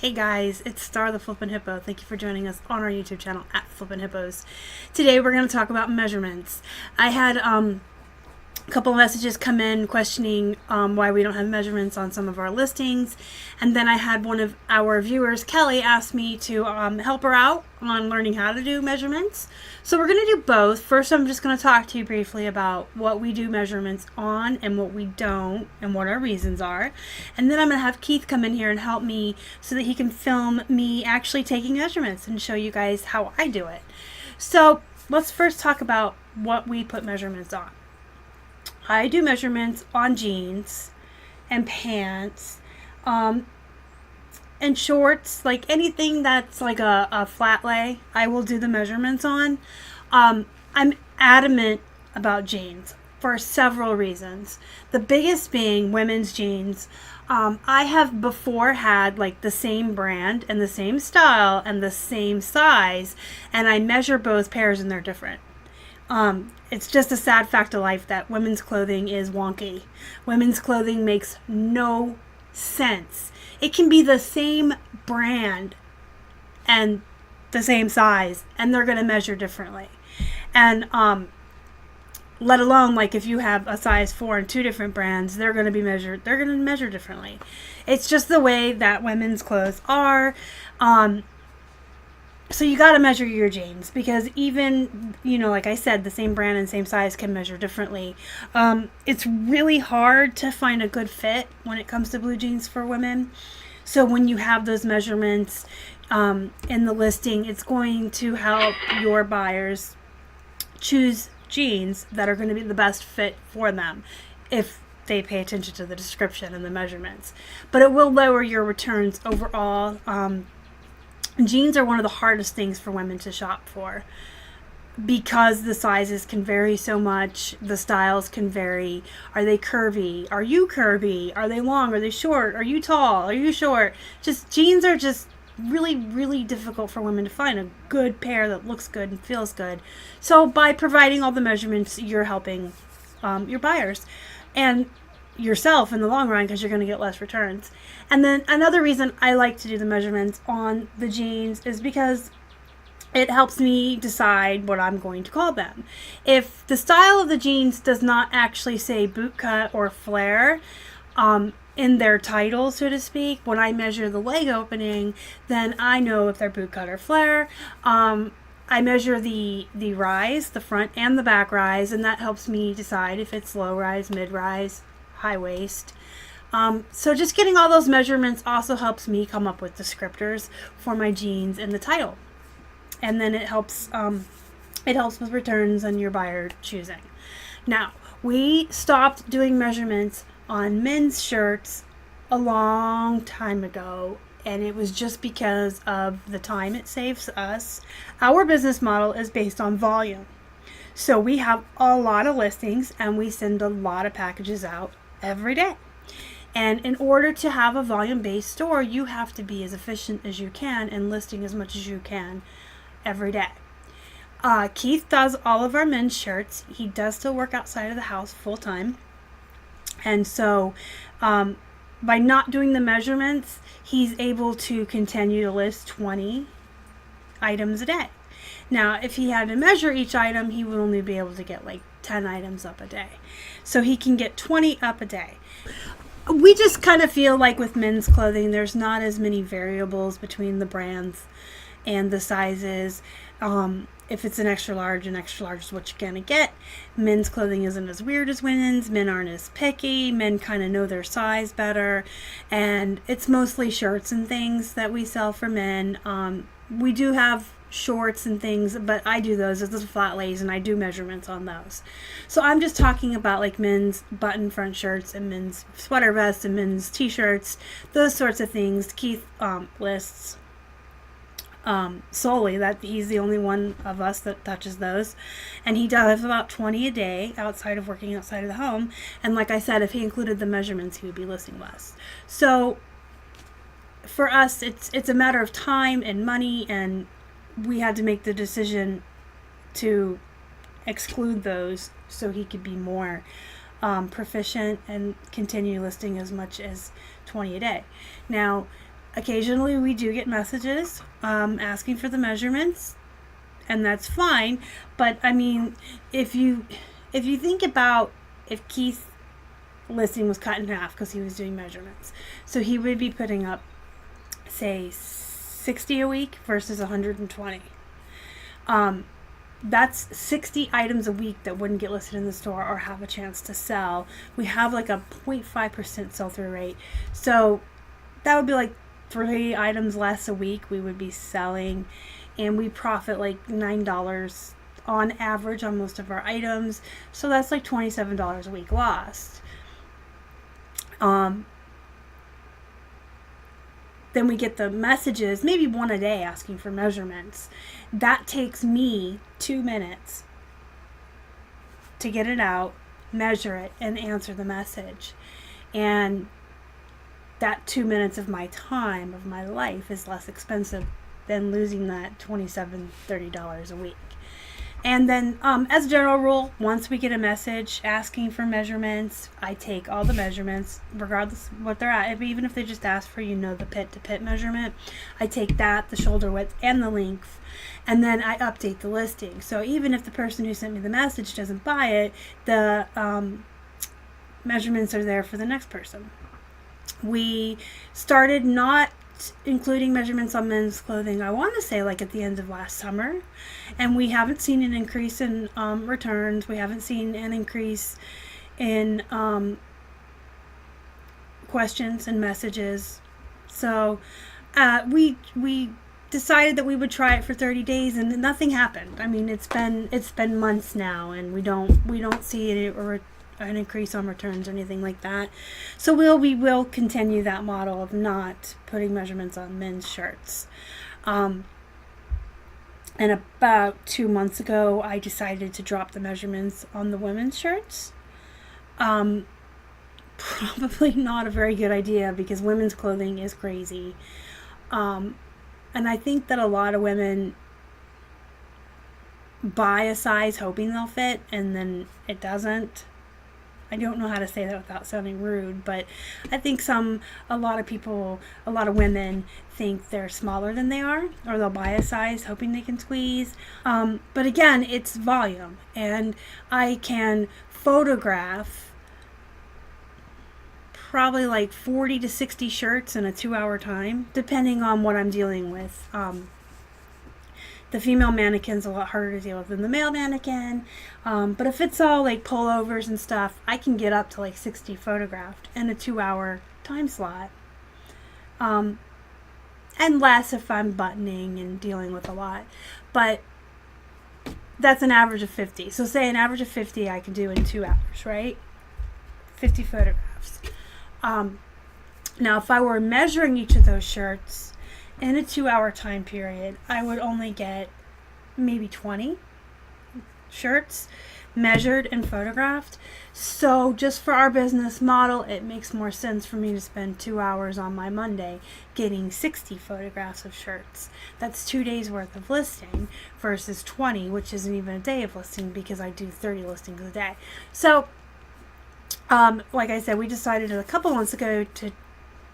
Hey guys, it's Star the Flippin Hippo. Thank you for joining us on our YouTube channel at Flippin Hippos. Today we're going to talk about measurements. I had a couple of messages come in questioning why we don't have measurements on some of our listings, and then I had one of our viewers, Kelly, ask me to help her out on learning how to do measurements. So we're going to do both. First, I'm just going to talk to you briefly about what we do measurements on and what we don't and what our reasons are, and then I'm going to have Keith come in here and help me so that he can film me actually taking measurements and show you guys how I do it. So let's first talk about what we put measurements on. I do measurements on jeans and pants and shorts, like anything that's like a flat lay, I will do the measurements on. I'm adamant about jeans for several reasons. The biggest being women's jeans. I have before had like the same brand and the same style and the same size, and I measure both pairs and they're different. It's just a sad fact of life that women's clothing is wonky. Women's clothing makes no sense. It can be the same brand and the same size, and they're going to measure differently. And let alone like if you have a size 4 and 2 different brands, they're going to measure differently. It's just the way that women's clothes are. So you got to measure your jeans because even, like I said, the same brand and same size can measure differently. It's really hard to find a good fit when it comes to blue jeans for women. So when you have those measurements in the listing, it's going to help your buyers choose jeans that are going to be the best fit for them if they pay attention to the description and the measurements. But it will lower your returns overall. Jeans are one of the hardest things for women to shop for because the sizes can vary so much. The styles can vary. Are they curvy? Are you curvy? Are they long? Are they short? Are you tall? Are you short? Jeans are just really, really difficult for women to find a good pair that looks good and feels good. So by providing all the measurements, you're helping your buyers and yourself in the long run because you're going to get less returns. And then another reason I like to do the measurements on the jeans is because it helps me decide what I'm going to call them. If the style of the jeans does not actually say boot cut or flare in their title, so to speak, when I measure the leg opening, then I know if they're boot cut or flare. I measure the rise, the front and the back rise, and that helps me decide if it's low rise, mid rise, high waist. So just getting all those measurements also helps me come up with descriptors for my jeans in the title. And then it helps with returns and your buyer choosing. Now, we stopped doing measurements on men's shirts a long time ago, and it was just because of the time it saves us. Our business model is based on volume. So we have a lot of listings and we send a lot of packages out every day. And in order to have a volume-based store, you have to be as efficient as you can and listing as much as you can every day. Keith does all of our men's shirts. He does still work outside of the house full-time. And so by not doing the measurements, he's able to continue to list 20 items a day. Now, if he had to measure each item, he would only be able to get like 10 items up a day. So he can get 20 up a day. We just kind of feel like with men's clothing, there's not as many variables between the brands and the sizes. If it's an extra large is what you're going to get. Men's clothing isn't as weird as women's. Men aren't as picky. Men kind of know their size better. And it's mostly shirts and things that we sell for men. We do have shorts and things, but I do those as flat lays and I do measurements on those. So I'm just talking about like men's button front shirts and men's sweater vests and men's t-shirts, those sorts of things. Keith lists solely that he's the only one of us that touches those, and he does about 20 a day outside of working outside of the home. And like I said, if he included the measurements, he would be listing less. So for us, it's a matter of time and money, and we had to make the decision to exclude those so he could be more proficient and continue listing as much as 20 a day. Now, Occasionally we do get messages asking for the measurements, and that's fine. But I mean, if you think about if Keith's listing was cut in half because he was doing measurements, so he would be putting up, say, 60 a week versus 120. That's 60 items a week that wouldn't get listed in the store or have a chance to sell. We have like a 0.5% sell-through rate. So that would be like 3 items less a week we would be selling, and we profit like $9 on average on most of our items. So that's like $27 a week lost. Then we get the messages, maybe one a day, asking for measurements. That takes me 2 minutes to get it out, measure it, and answer the message. And that 2 minutes of my time, of my life, is less expensive than losing that $27, $30 a week. And then, as a general rule, once we get a message asking for measurements, I take all the measurements, regardless of what they're at. Even if they just ask for, the pit-to-pit measurement, I take that, the shoulder width, and the length, and then I update the listing. So even if the person who sent me the message doesn't buy it, the measurements are there for the next person. We started not including measurements on men's clothing, I want to say like at the end of last summer, and we haven't seen an increase in returns. We haven't seen an increase in questions and messages. So we decided that we would try it for 30 days, and nothing happened. I mean, it's been months now, and we don't see an increase on returns or anything like that. So we will continue that model of not putting measurements on men's shirts. And about 2 months ago, I decided to drop the measurements on the women's shirts. Probably not a very good idea, because women's clothing is crazy. And I think that a lot of women buy a size hoping they'll fit, and then it doesn't. I don't know how to say that without sounding rude, but I think a lot of women think they're smaller than they are, or they'll buy a size hoping they can squeeze. But again, it's volume, and I can photograph probably like 40 to 60 shirts in a 2-hour time, depending on what I'm dealing with. The female mannequin's a lot harder to deal with than the male mannequin. But if it's all like pullovers and stuff, I can get up to like 60 photographed in a 2-hour time slot. And less if I'm buttoning and dealing with a lot. But that's an average of 50. So say an average of 50 I can do in 2 hours, right? 50 photographs. Now if I were measuring each of those shirts in a 2-hour time period, I would only get maybe 20 shirts measured and photographed. So just for our business model, it makes more sense for me to spend 2 hours on my Monday getting 60 photographs of shirts. That's 2 days worth of listing versus 20, which isn't even a day of listing, because I do 30 listings a day. So like I said, we decided a couple months ago to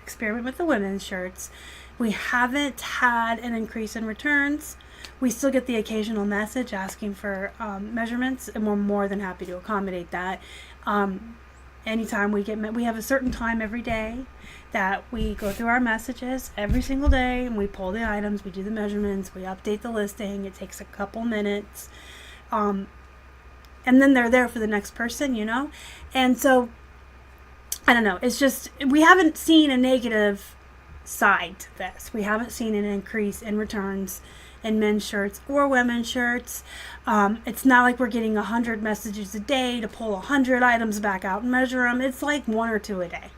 experiment with the women's shirts. We haven't had an increase in returns. We still get the occasional message asking for measurements, and we're more than happy to accommodate that. Anytime we have a certain time every day that we go through our messages every single day, and we pull the items, we do the measurements, we update the listing. It takes a couple minutes. And then they're there for the next person, And so, I don't know. It's just, we haven't seen a negative side to this. We haven't seen an increase in returns in men's shirts or women's shirts. It's not like we're getting 100 messages a day to pull 100 items back out and measure them. It's like 1 or 2 a day.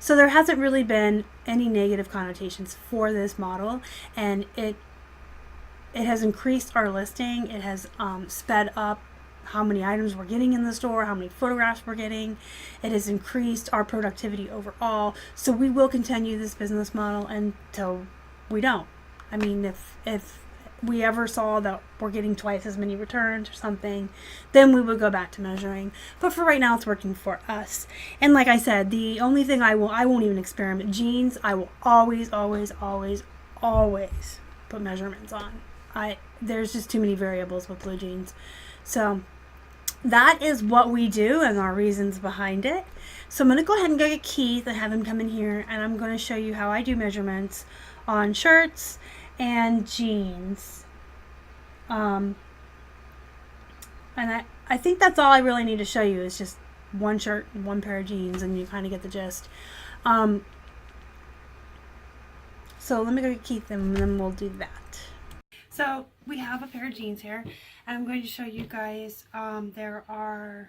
So there hasn't really been any negative connotations for this model, and it has increased our listing. It has sped up how many items we're getting in the store, how many photographs we're getting. It has increased our productivity overall. So we will continue this business model until we don't. I mean, if we ever saw that we're getting twice as many returns or something, then we would go back to measuring. But for right now, it's working for us. And like I said, the only thing I won't even experiment. Jeans, I will always put measurements on. There's just too many variables with blue jeans. So that is what we do and our reasons behind it. So I'm going to go ahead and go get Keith and have him come in here, and I'm going to show you how I do measurements on shirts and jeans. And I think that's all I really need to show you is just one shirt and one pair of jeans, and you kind of get the gist. So let me go get Keith and then we'll do that. So we have a pair of jeans here, and I'm going to show you guys, there are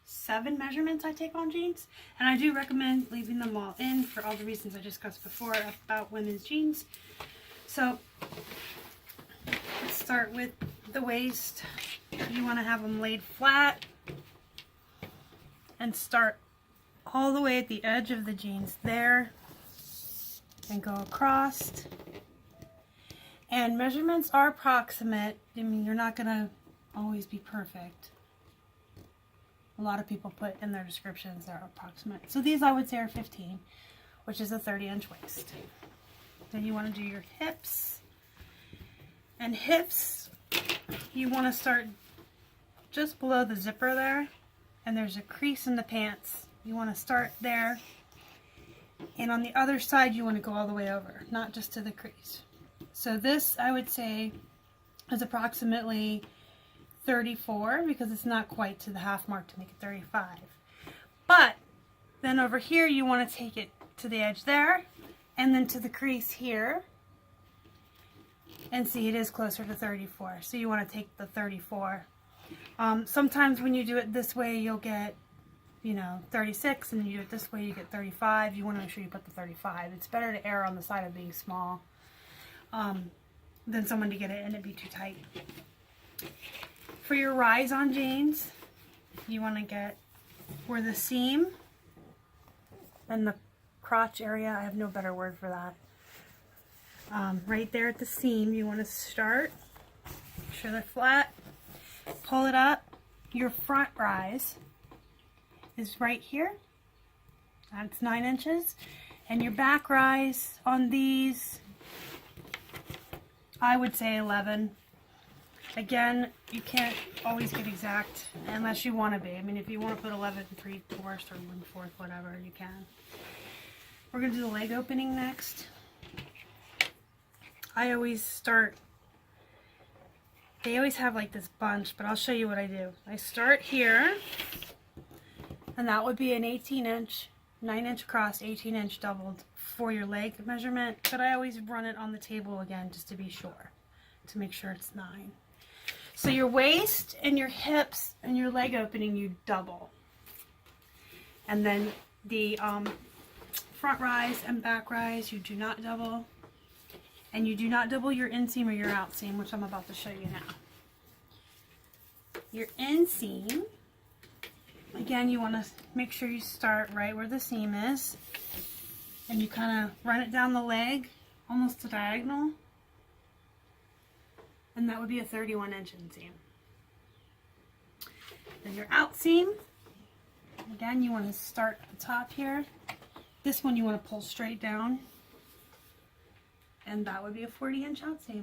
7 measurements I take on jeans, and I do recommend leaving them all in for all the reasons I discussed before about women's jeans. So let's start with the waist. You want to have them laid flat and start all the way at the edge of the jeans there and go across. And measurements are approximate. I mean, you're not going to always be perfect. A lot of people put in their descriptions they're approximate. So these I would say are 15, which is a 30-inch waist. Then you want to do your hips. And hips, you want to start just below the zipper there. And there's a crease in the pants. You want to start there. And on the other side, you want to go all the way over, not just to the crease. So this, I would say, is approximately 34 because it's not quite to the half mark to make it 35. But then over here, you want to take it to the edge there and then to the crease here. And see, it is closer to 34. So you want to take the 34. Sometimes when you do it this way, you'll get, 36, and you do it this way, you get 35. You want to make sure you put the 35. It's better to err on the side of being small than someone to get it and it be too tight. For your rise on jeans, you want to get where the seam and the crotch area, I have no better word for that. Right there at the seam, you want to start, make sure they're flat, pull it up. Your front rise is right here. That's 9 inches. And your back rise on these, I would say 11. Again, you can't always get exact unless you want to be. I mean, if you want to put 11 3/4 or 1/4, whatever, you can. We're going to do the leg opening next. I always start, they always have like this bunch, but I'll show you what I do. I start here, and that would be an 18-inch, 9-inch across, 18-inch doubled for your leg measurement, but I always run it on the table again just to be sure, to make sure it's 9. So your waist and your hips and your leg opening, you double. And then the front rise and back rise, you do not double. And you do not double your inseam or your outseam, which I'm about to show you now. Your inseam, again, you want to make sure you start right where the seam is. And you kind of run it down the leg, almost to diagonal. And that would be a 31-inch inseam. Then your outseam, again, you want to start at the top here. This one you want to pull straight down. And that would be a 40-inch outseam.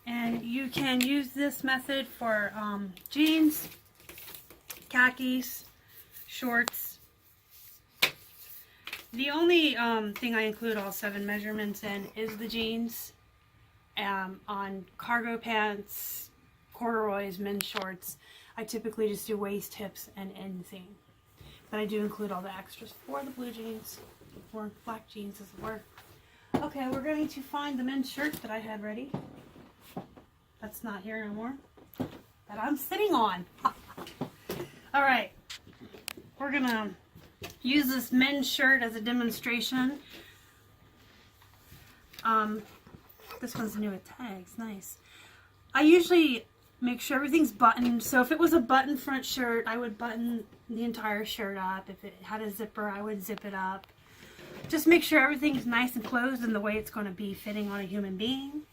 And you can use this method for jeans, khakis, shorts. The only thing I include all 7 measurements in is the jeans. On cargo pants, corduroys, men's shorts, I typically just do waist, hips, and inseam. But I do include all the extras for the blue jeans, or black jeans as it were. Okay, we're going to find the men's shirt that I had ready. That's not here anymore. That I'm sitting on. Alright, we're going to use this men's shirt as a demonstration. This one's new with tags, nice. I usually make sure everything's buttoned. So if it was a button front shirt, I would button the entire shirt up. If it had a zipper, I would zip it up. Just make sure everything's nice and closed in the way it's going to be fitting on a human being.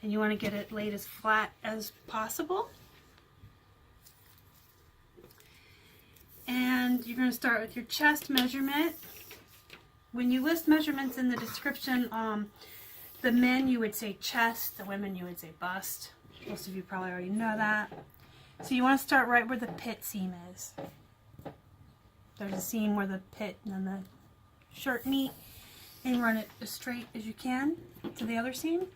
And you want to get it laid as flat as possible. And you're going to start with your chest measurement. When you list measurements in the description, the men you would say chest, the women you would say bust. Most of you probably already know that. So you want to start right where the pit seam is. There's a seam where the pit and then the shirt meet, and run it as straight as you can to the other seam.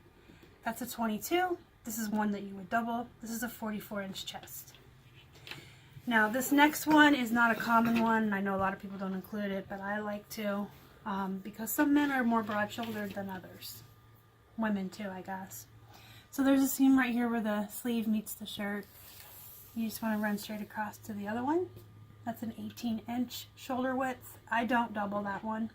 That's a 22. This is one that you would double. This is a 44-inch chest. Now this next one is not a common one. I know a lot of people don't include it, but I like to because some men are more broad-shouldered than others. Women too, I guess. So there's a seam right here where the sleeve meets the shirt. You just want to run straight across to the other one. That's an 18-inch shoulder width. I don't double that one.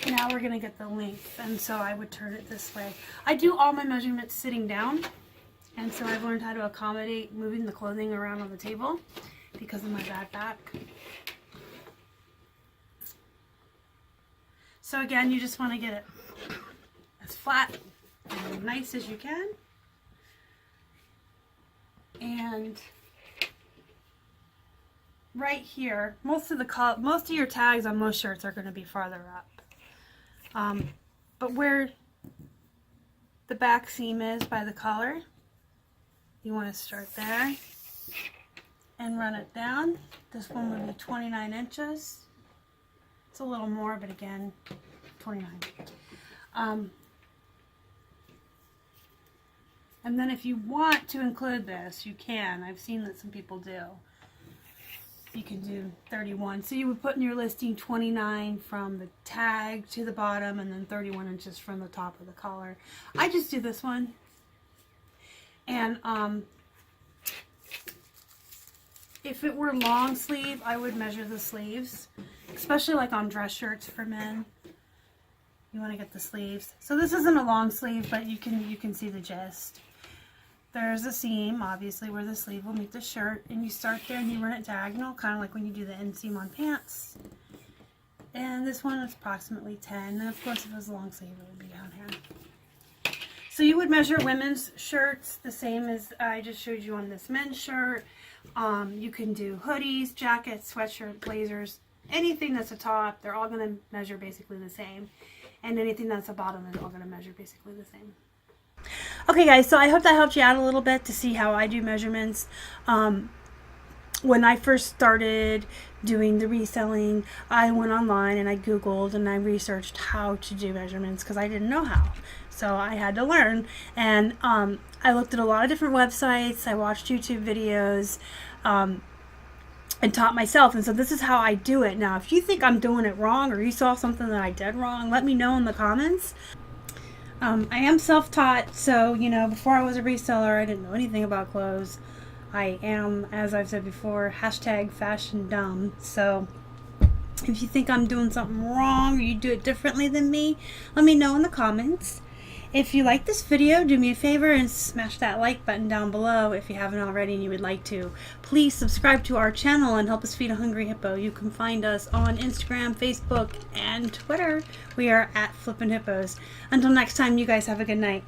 Now we're going to get the length, and so I would turn it this way. I do all my measurements sitting down, and so I've learned how to accommodate moving the clothing around on the table because of my bad back. So again, you just want to get it as flat and nice as you can. And right here, most of your tags on most shirts are going to be farther up. But where the back seam is by the collar, you want to start there and run it down. This one would be 29 inches. It's a little more, but again, 29. And then if you want to include this, you can. I've seen that some people do. You can do 31. So you would put in your listing 29 from the tag to the bottom and then 31 inches from the top of the collar. I just do this one. And if it were long sleeve, I would measure the sleeves, especially like on dress shirts for men. You want to get the sleeves. So this isn't a long sleeve, but you can see the gist. There's a seam, obviously, where the sleeve will meet the shirt, and you start there and you run it diagonal, kind of like when you do the inseam on pants. And this one is approximately 10, and of course if it was a long sleeve it would be down here. So you would measure women's shirts the same as I just showed you on this men's shirt. You can do hoodies, jackets, sweatshirts, blazers, anything that's a top, they're all going to measure basically the same. And anything that's a bottom is all going to measure basically the same. Okay guys, so I hope that helped you out a little bit to see how I do measurements. When I first started doing the reselling, I went online and I Googled and I researched how to do measurements because I didn't know how. So I had to learn, and I looked at a lot of different websites, I watched YouTube videos, and taught myself, and so this is how I do it. Now if you think I'm doing it wrong or you saw something that I did wrong, let me know in the comments. I am self-taught, so you know, before I was a reseller I didn't know anything about clothes. I am, as I've said before, hashtag fashion dumb. So if you think I'm doing something wrong or you do it differently than me, let me know in the comments. If you like this video, do me a favor and smash that like button down below if you haven't already and you would like to. Please subscribe to our channel and help us feed a hungry hippo. You can find us on Instagram, Facebook, and Twitter. We are at Flippin' Hippos. Until next time, you guys have a good night.